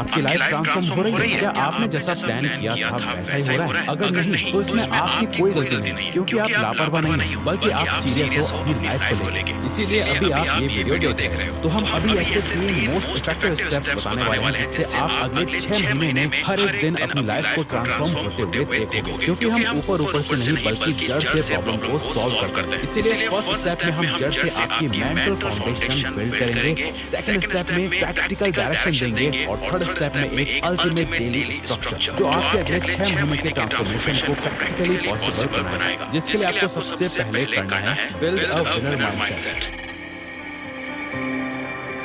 आपकी life transform हो रही है? क्या आपने जैसा प्लान किया था वैसा ही हो रहा है? अगर नहीं तो इसमें आपकी कोई गलती नहीं, क्योंकि आप लापरवाह नहीं हो, बल्कि आप सीरियस हो अपनी लाइफ को लेके। इसीलिए अभी आप ये वीडियो देख रहे हो। तो हम अभी ऐसे 3 मोस्ट इफेक्टिव स्टेप्स बताने वाले हैं जिससे आप अगले 6 महीने में हर एक दिन अपनी लाइफ को ट्रांसफॉर्म होते हुए देखोगे। क्योंकि हम ऊपर ऊपर से नहीं बल्कि जड़ से प्रॉब्लम को सॉल्व करते हैं। इसीलिए फर्स्ट स्टेप में हम जड़ से आपकी मेंटल फाउंडेशन बिल्ड करेंगे, सेकंड स्टेप में प्रैक्टिकल डायरेक्शन देंगे और थर्ड स्टेप में एक अल्टीमेट डेली स्ट्रक्चर जो आपके अगले 6 महीने के ट्रांसफॉर्मेशन को प्रैक्टिकली पॉसिबल बनाएगा। जिसके लिए आपको सबसे पहले करना है बिल्ड अ विनर माइंडसेट।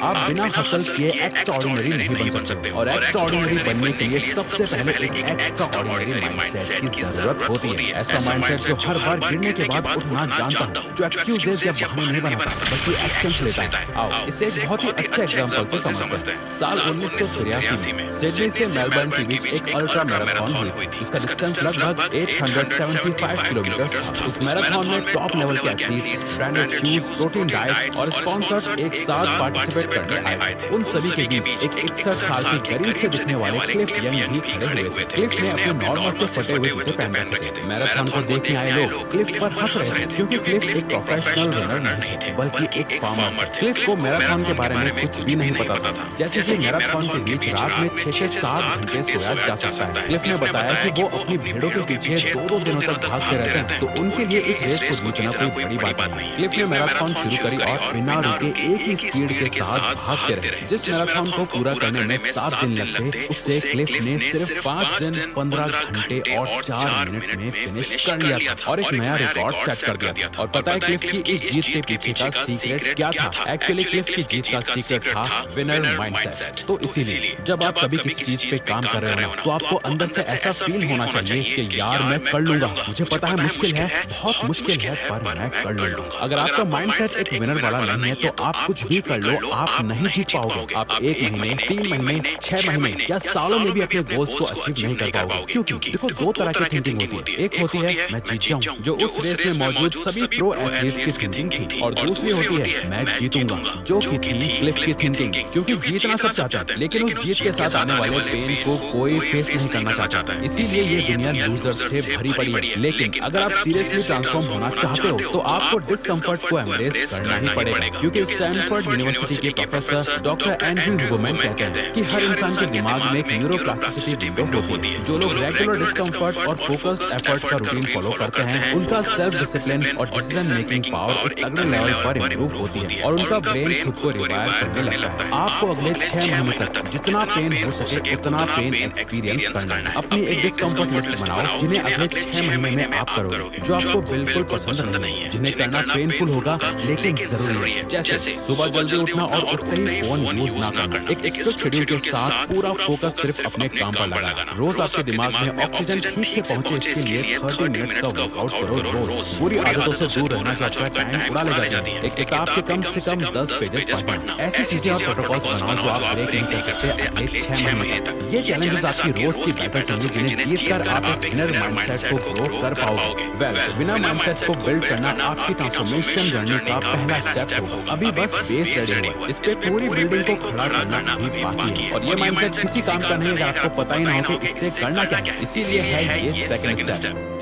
आप बिना हसल किए एक्स्ट्राऑर्डिनरी नहीं बन सकते और एक्स्ट्राऑर्डिनरी बनने के लिए सबसे पहले एक एक्स्ट्राऑर्डिनरी माइंडसेट की जरूरत होती है। ऐसा माइंडसेट जो हर बार गिरने के बाद उठना जानता हो, जो एक्सक्यूजेस या बहाने नहीं बनाता बल्कि एक्शंस लेता है। आओ इसे एक बहुत ही अच्छे एग्जांपल से समझते हैं। साल 1983 में सिडनी से मेलबर्न के बीच एक अल्ट्रा मैराथन हुई थी। इसका डिस्टेंस लगभग 875 किलोमीटर था। उस मैराथन में टॉप लेवल के athletes, branded shoes, protein diets और स्पॉन्सर्स एक साथ पार्टिसिपेट करने आए थे। उन सभी के बीच एक 61 साल की गरीब से दिखने वाले क्लिफ यंग भी खड़े हुए थे। क्लिफ ने अपने नॉर्मल से फटे हुए जूते पहन रखे थे। मैराथन को देखने आए लोग क्लिफ पर हंस रहे थे क्योंकि क्लिफ एक प्रोफेशनल रनर नहीं थे बल्कि एक फार्मर थे। क्लिफ को मैराथन के बारे में कुछ भी नहीं पता था। जैसे कि मैराथन के बीच रात में 6 से 7 घंटे सोया जा सकता है। क्लिफ ने बताया कि वो अपनी भेड़ों के पीछे 2-2 दिनों तक भागते रहते हैं, तो उनके लिए इस रेस को जीतना कोई बड़ी बात नहीं। क्लिफ ने मैराथन शुरू करी और बिना रुके एक ही स्पीड के साथ भागते रहे। जिस मैराथन को पूरा करने में 7 दिन लगते, उससे क्लिफ ने सिर्फ 5 दिन 15 घंटे और 4 मिनट में फिनिश कर लिया था और एक नया रिकॉर्ड सेट कर दिया था। और पता है क्लिफ की इस जीत के पीछे का सीक्रेट क्या था? एक्चुअली क्लिफ की जीत का सीक्रेट था विनर माइंडसेट। तो इसीलिए जब आप कभी किसी चीज पे काम कर रहे हो तो आपको अंदर से ऐसा फील होना चाहिए कि यार मैं कर लूंगा। मुझे पता है मुश्किल है, बहुत मुश्किल है, पर मैं कर लूंगा। अगर आपका माइंडसेट एक विनर वाला नहीं है तो आप कुछ भी कर लो, आप नहीं जीत पाओगे। आप 1 महीने, 3 महीने, 6 महीने या सालों में भी अपने गोल्स को अचीव नहीं कर पाओगे। क्योंकि देखो 2 तरह की थिंकिंग होती है। एक होती है मैं जीत जाऊं, जो उस रेस में मौजूद सभी प्रो एथलीट्स की थिंकिंग थी, और दूसरी होती है मैं जीतूंगा, जो कि थी क्लिफ की थिंकिंग। क्योंकि जीतना सब चाहते हैं लेकिन उस जीत के साथ आने वाले पेन को कोई फेस नहीं करना चाहता। इसीलिए ये दुनिया लूजर्स से भरी पड़ी है। लेकिन अगर आप सीरियसली ट्रांसफॉर्म होना चाहते हो तो आपको डिस्कम्फर्ट को एम्ब्रेस करना ही पड़ेगा। क्योंकि स्टैनफोर्ड यूनिवर्सिटी के प्रोफेसर डॉक्टर एंड्रयू हुबरमैन कहते हैं कि हर इंसान के दिमाग में एक न्यूरोप्लास्टिसिटी विंडो होती है। जो लोग रेगुलर डिस्कम्फर्ट और फोकस्ड एफर्ट का रूटीन फॉलो करते हैं, उनका सेल्फ डिसिप्लिन और डिसीजन मेकिंग पावर एक तगड़े लेवल पर इंप्रूव होती है और उनका ब्रेन खुद को रिवायर करने लगता है। आपको अगले 6 महीने तक जितना पेन हो सके उतना पेन एक्सपीरियंस करना है। अपनी एक डिस्कम्फर्ट लिस्ट बनाओ जिन्हें अगले 6 महीने में आप करोगे, जो आपको बिल्कुल पसंद नहीं है, जिन्हें करना पेनफुल होगा लेकिन जरूरी है। जैसे सुबह जल्दी उठना और उठते ही फोन यूज ना करना, एक स्ट्रिक्ट शेड्यूल के साथ पूरा फोकस सिर्फ अपने काम पर लगाना। रोज आपके दिमाग में ऑक्सीजन ठीक से पहुंचे इसके लिए 30 मिनट्स का वर्कआउट करो रोज। बुरी आदतों से दूर रहना चाहता है, टाइम उड़ा ले जाती है। एक किताब के कम से कम 10 पेजेस पढ़ना। ऐसी चीजें और प्रोटोकॉल्स बनाओ जो आप ब्रेक नहीं कर सकते अगले 6 महीने तक। ये चैलेंजेस आपकी रोज की बैटल होंगी जिन्हें जीतकर आप एक विनर माइंडसेट को ग्रो कर पाओगे। विनर माइंडसेट को बिल्ड करना आपकी ट्रांसफॉर्मेशन जर्नी का पहला स्टेप होगा। अभी बस बेस रेडी हुआ, इस पे पूरी बिल्डिंग को खड़ा करना अभी बाकी है। और ये माइंडसेट किसी काम का नहीं अगर आपको पता ही ना हो कि इससे करना क्या है। इसीलिए है ये second step,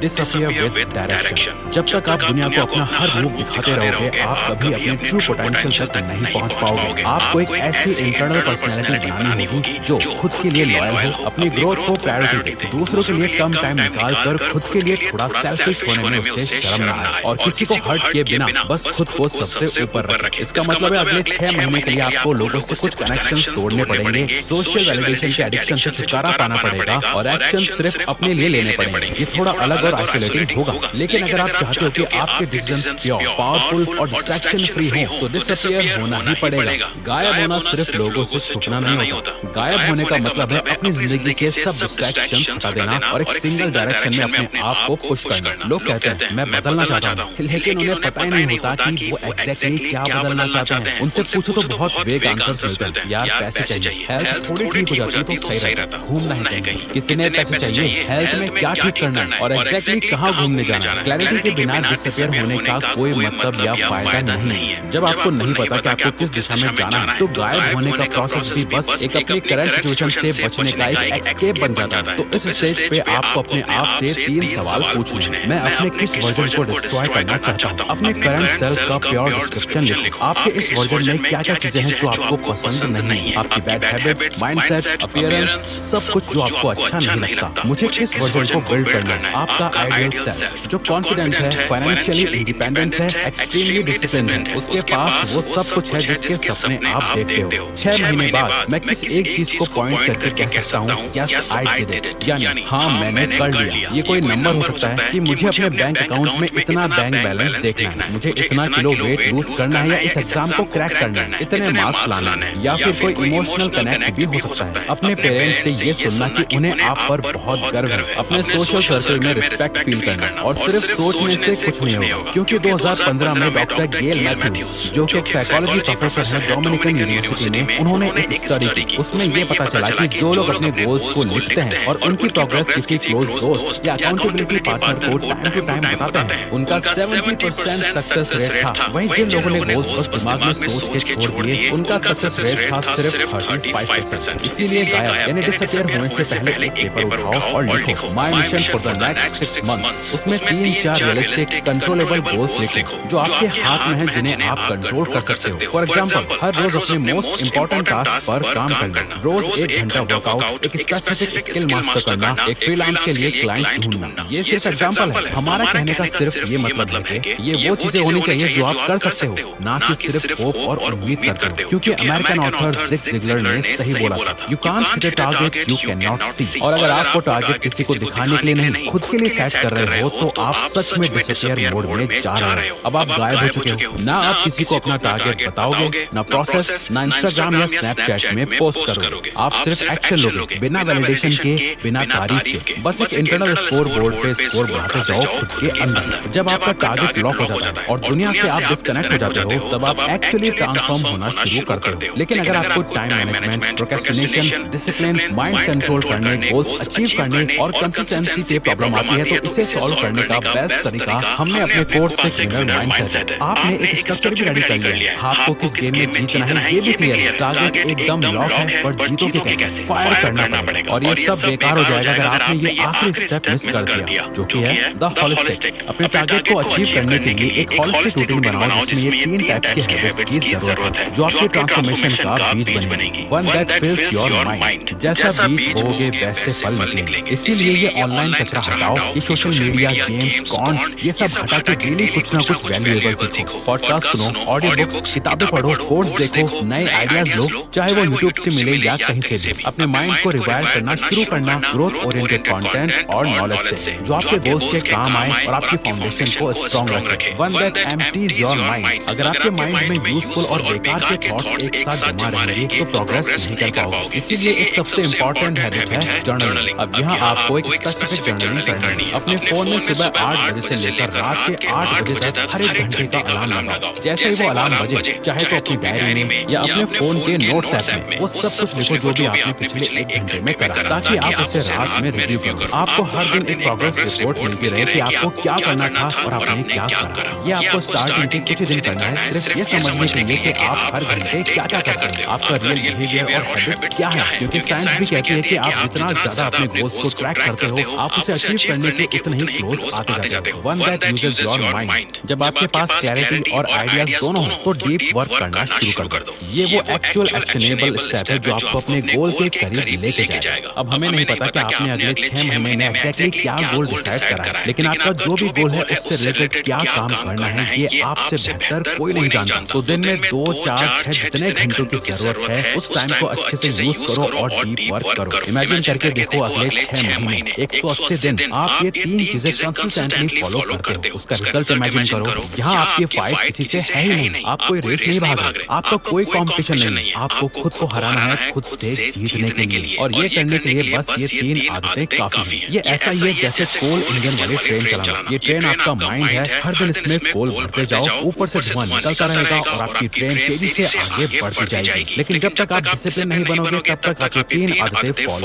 disappear with direction. जब तक आप दुनिया को अपना हर मूव दिखाते रहोगे, आप कभी अपने ट्रू पोटेंशियल तक नहीं पहुंच पाओगे। आपको एक ऐसी इंटरनल पर्सनैलिटी बनानी होगी जो खुद के लिए लॉयल हो, अपनी ग्रोथ को प्रायोरिटी दे, दूसरों के लिए कम टाइम निकाल कर खुद के लिए थोड़ा सेल्फिश होने में उससे शर्म ना आए और किसी को हर्ट किए बिना बस खुद को सबसे ऊपर रखे। इसका मतलब है अगले 6 महीने के लिए आपको लोगों से कुछ कनेक्शंस तोड़ने पड़ेंगे, सोशल वैलिडेशन के एडिक्शन से छुटकारा पाना पड़ेगा और एक्शन सिर्फ अपने लिए लेने पड़ेंगे। ये थोड़ा अलग और आइसोलेटिंग होगा, लेकिन अगर आप चाहते हो कि आपके डिसीजंस प्योर, पावरफुल और डिस्ट्रैक्शन फ्री हो तो डिसअपियर होना ही पड़ेगा। गायब होना सिर्फ लोगों से छुपना नहीं होता। गायब होने का मतलब है अपनी जिंदगी के सब डिस्ट्रैक्शंस हटा देना और एक सिंगल डायरेक्शन में अपने आप को पुश करना। लोग कहते हैं मैं बदलना चाहता हूँ, लेकिन उन्हें पता ही नहीं होता कि वो एग्जैक्टली क्या बदलना चाहते हैं। उनसे पूछो तो बहुत वेग आंसर्स मिलते हैं। यार पैसे चाहिए, हेल्थ थोड़ी ठीक हो जाती है तो सही रहता, घूमना है कहीं, कितने पैसे चाहिए, हेल्थ में क्या ठीक करना है और एग्जैक्टली कहाँ घूमने जाना है। क्लैरिटी के बिना डिसअपियर होने का कोई मतलब या फायदा नहीं है। जब आपको नहीं पता कि आपको किस दिशा में जाना है तो गायब होने का प्रोसेस भी बस एक अपने करंट सिचुएशन से बचने का एक एस्केप बन जाता है। तो इस स्टेज पे आपको अपने आप से 3 सवाल पूछने हैं। मैं अपने किस वर्जन को डिस्ट्रॉय करना चाहता हूँ? अपने करंट सेल्फ का प्योर डिस्क्रिप्शन लिखो। आपके इस वर्जन में क्या क्या चीजें हैं जो आपको पसंद नहीं है, आपकी बैड हैबिट्स, माइंडसेट, अपीयरेंस, सब कुछ जो आपको अच्छा नहीं लगता। मुझे किस वर्जन को बिल्ड करना है? आपका आइडियल सेल्फ जो कॉन्फिडेंट है, फाइनेंशियली इंडिपेंडेंट है, एक्सट्रीमली डिसिप्लिन्ड है, उसके पास वो सब कुछ है जिसके सपने आप देखते हो। 6 महीने बाद मैं किस एक चीज को पॉइंट करके कह सकता हूँ यस आई डिड इट, यानी हाँ मैंने कर लिया। ये कोई नंबर हो सकता है कि मुझे अपने बैंक अकाउंट में इतना बैंक बैलेंस देखना है, मुझे इतना किलो वेट लूज करना है, या इस एग्जाम को क्रैक करना है, इतने मार्क्स लाना है, या फिर कोई इमोशनल कनेक्ट भी हो सकता है। अपने पेरेंट्स से ये सुनना कि उन्हें आप पर बहुत गर्व है, अपने सोशल सर्कल में रिस्पेक्ट फील करना, और सिर्फ सोचने से कुछ नहीं होगा। क्योंकि 2015 में डॉक्टर गेल मैथ्यूज जो कि एक साइकोलॉजी प्रोफेसर है डोमिनिकन यूनिवर्सिटी में, उन्होंने एक स्टडी की। उसमें ये पता चला कि जो लोग अपने गोल्स को लिखते हैं और उनकी प्रोग्रेस किसी क्लोज दोस्त या अकाउंटेबिलिटी पार्टनर को टाइम टू टाइम बताते हैं, उनका 70% सक्सेस रेट था। वहीं जिन लोगों ने गोल्स बस दिमाग में सोच के छोड़ दिए, उनका सक्सेस रेट था सिर्फ 35%। इसीलिए गायब यानी डिसअपियर होने से पहले एक पेपर उठाओ और लिखो my mission for the next 6 months. उसमें 3-4 रियलिस्टिक कंट्रोलेबल गोल्स लिखो जो आपके हाथ में हैं, जिन्हें आप कंट्रोल कर सकते हो। फॉर एग्जांपल, हर रोज अपने मोस्ट इंपॉर्टेंट टास्क पर काम करना, रोज 1 घंटा वर्कआउट, एक स्पेसिफिक स्किल मास्टर करना, एक फ्रीलांस के लिए क्लाइंट ढूंढना। ये सिर्फ एग्जांपल है। हमारा कहने का सिर्फ ये मतलब है कि ये वो चीजें होनी चाहिए जो आप कर सकते हो, ना कि सिर्फ होप और उम्मीद करते हो। क्योंकि अमेरिकन ऑथर जिग जिगलर ने सही बोला था, you can't hit a target you can not see. और अगर आपको टारगेट किसी को दिखाने के लिए नहीं, खुद के लिए सेट कर रहे हो, तो आप सच में डिसअपियर मोड में जा रहे हो। अब आप गायब हो चुके हो। ना आप किसी को अपना टारगेट बताओगे, ना प्रोसेस, ना इंस्टाग्राम या स्नैपचैट में पोस्ट करोगे। आप सिर्फ एक्शन लोगे, बिना वैलिडेशन के, बिना तारीफ के। बस एक इंटरनल स्कोर बोर्ड पे स्कोर बढ़ाते जाओ खुद के अंदर। जब आपका टारगेट लॉक हो जाता है और दुनिया से आप डिस्कनेक्ट हो जाते हो, तब आप एक्चुअली ट्रांसफॉर्म होना शुरू करते हो। लेकिन अगर आपको time management, procrastination, discipline, mind control करने, गोल्स अचीव करने और कंसिस्टेंसी से प्रॉब्लम आती है, तो इसे सॉल्व करने का बेस्ट तरीका हमने अपने कोर्स से विनर माइंडसेट है। आपने एक स्ट्रक्चर भी रेडी कर लिया है। आपको किस गेम में जीतना है ये भी क्लियर है। टारगेट एकदम लॉक है, पर जीतोगे कैसे? फायर करना पड़ेगा। और ये सब बेकार हो जाएगा अगर आपने ये आखिरी स्टेप मिस कर दिया, जो कि है द होलिस्टिक। अपने टारगेट को अचीव करने के लिए एक होलिस्टिक रूटीन बनाओ जिसमें ये 3 टाइप्स की हैबिट्स की जरूरत है, जो आपके ट्रांसफॉर्मेशन का बीज बनेगी। One that fills your mind. जैसा बीज बोओगे वैसे फल निकलेंगे। इसीलिए ये ऑनलाइन कचरा हटाओ, ये सोशल मीडिया, गेम्स, कॉन्ट, ये सब हटा के डेली कुछ ना कुछ वैल्यूएबल सीखो। पॉडकास्ट सुनो, ऑडियो बुक्स, किताबें पढ़ो, कोर्स देखो, नए आइडियाज लो, चाहे वो यूट्यूब से मिले या कहीं से भी। अपने माइंड को रिवायर करना शुरू करना ग्रोथ ओरिएंटेड कंटेंट और नॉलेज से, जो आपके गोल्स के काम आए और आपकी फाउंडेशन को स्ट्रॉन्ग रखे। One that empties your mind. अगर आपके माइंड में यूजफुल और बेकार के थॉट्स एक साथ जमा रहेंगे तो प्रोग्रेस नहीं कर पाओगे। इसीलिए एक सबसे इंपॉर्टेंट हैबिट है जर्नलिंग। अब यहाँ आपको एक स्पेसिफिक जर्नलिंग करनी है। अपने फोन में सुबह 8 बजे से लेकर रात के 8 बजे तक हर 1 घंटे का अलार्म लगाओ। जैसे ही वो अलार्म बजे, चाहे तो अपनी डायरी में या अपने फोन के नोट्स ऐप में, वो सब कुछ लिखो जो भी आपने पिछले 1 घंटे में करा, ताकि आप उसे रात में रिव्यू करो। आपको हर दिन एक प्रोग्रेस रिपोर्ट मिलती रहे कि आपको क्या करना था और आपने क्या करा। ये आपको स्टार्टिंग के कुछ दिन करना है, सिर्फ ये समझने के लिए कि आप हर घंटे क्या क्या करते हैं, आपका रियल बिहेवियर और हैबिट्स क्या है। क्योंकि साइंस भी कहती है कि आप जितना ज्यादा अपने गोल्स को ट्रैक करते हो, आप उसे अचीव करने के उतने ही क्लोज आते जाते हो। One that uses your mind. जब आपके पास क्लैरिटी और आइडियाज दोनों हो, तो डीप वर्क करना शुरू कर दो। ये वो एक्चुअल एक्शनेबल स्टेप है जो आपको अपने गोल के करीब लेके जाएगा। अब हमें नहीं पता कि आपने अगले 6 महीने में एग्जैक्टली क्या गोल डिसाइड करा है, लेकिन आपका जो भी गोल है उससे रिलेटेड क्या काम करना है ये आपसे बेहतर कोई नहीं जानता। तो दिन में 2, 4, 6 जितने घंटों की जरूरत है, उस टाइम को अच्छे से यूज करो और डीप वर्क करो। इमेजिन करके देखो अगले 6 महीने 180 दिन आप ये 3 चीजें कंसिस्टेंटली फॉलो करते हो, उसका रिजल्ट इमेजिन करो। यहाँ आपकी फाइट किसी से है ही नहीं, आप कोई रेस नहीं भाग रहे, आपका कोई कंपटीशन नहीं, आपको खुद को हराना है खुद से जीतने के लिए। और ये करने के लिए बस ये 3 आदतें काफी हैं। ये ऐसा ही है जैसे कोल इंजन वाली ट्रेन चलाना। ये ट्रेन आपका माइंड है, हर दिन इसमें कोल भरते जाओ, ऊपर से धुआं निकलता रहेगा और आपकी ट्रेन तेजी से आगे बढ़ती जाएगी। लेकिन जब तक आप डिसिप्लिन नहीं बनोगे, तब तक आपकी 3 आदतें फॉलो